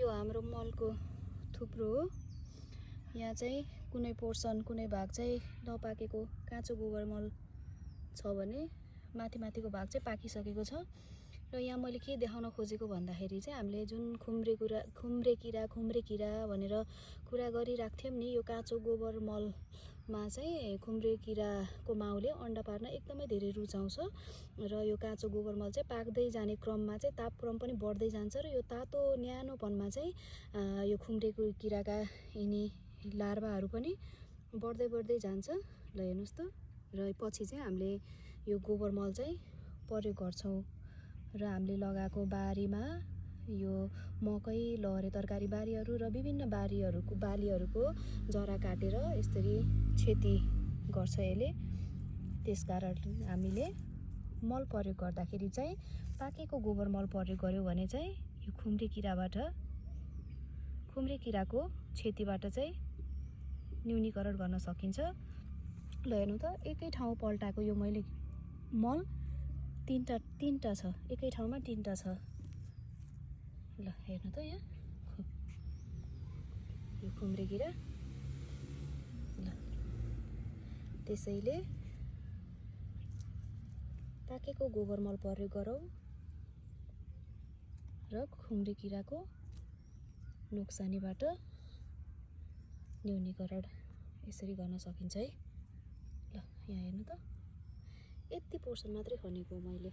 यो हाम्रो मलको थुप्रो हो। यहाँ चाहिँ कुनै पोर्सन कुनै भाग चाहिँ नपाकेको काँचो गोबर मल छ भने माथिको भाग चाहिँ पाकिसकेको छ। र यहाँ मैले के देखाउन खोजेको भन्दाखेरि चाहिँ हामीले जुन खुम्रे किरा भनेर कुरा गरिरहेको थियौँ नि, यो काँचो गोबर मलमा चाहिँ खुम्रे किराको माउले अन्डा पार्न एकदमै धेरै रुचाउँछ। र यो काँचो गोबर मल चाहिँ पाक्दै जाने क्रममा चाहिँ तापक्रम पनि बढ्दै जान्छ र यो तातो न्यानोपनमा चाहिँ यो खुम्रे किराका यिनी लार्भाहरू पनि बढ्दै जान्छ। ल हेर्नुहोस् त। र पछि चाहिँ हामीले यो गोबर मल चाहिँ प्रयोग गर्छौँ र हामीले लगाएको बारीमा यो मकै, लहरे तरकारी बारीहरू र विभिन्न बालीहरूको जरा काटेर यसरी क्षति गर्छ यसले। त्यसकारण हामीले मल प्रयोग गर्दाखेरि चाहिँ पाकेको गोबर मल प्रयोग गर्यो भने चाहिँ यो खुम्रे किराको क्षतिबाट चाहिँ न्यूनीकरण गर्न सकिन्छ। ल हेर्नु त, एकै ठाउँ पल्टाएको यो मैले मल तीनटा छ, एकै ठाउँमा तीनटा छ। ल हेर्नु त, यहाँ यो खुम्रे किरा। ल त्यसैले पाकेको गोबर मल प्रयोग गरौँ र खुम्रे किराको नोक्सानीबाट न्यूनीकरण यसरी गर्न सकिन्छ है। ल यहाँ हेर्नु त, यति पोर्सन मात्रै खनेको मैले।